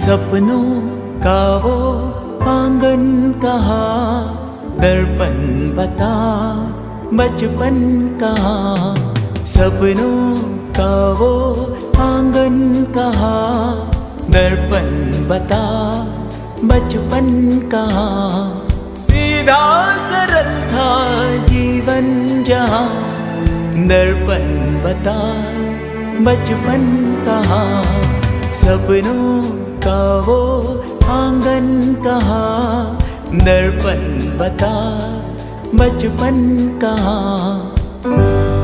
सपनों का वो आंगन कहाँ, दर्पण बता बचपन कहाँ। सपनों का वो आंगन कहाँ, दर्पण बता बचपन कहाँ। सीधा सरल था जीवन जहाँ, दर्पण बता बचपन कहाँ। सपनों का वो आंगन कहाँ, दर्पण बता बचपन कहाँ।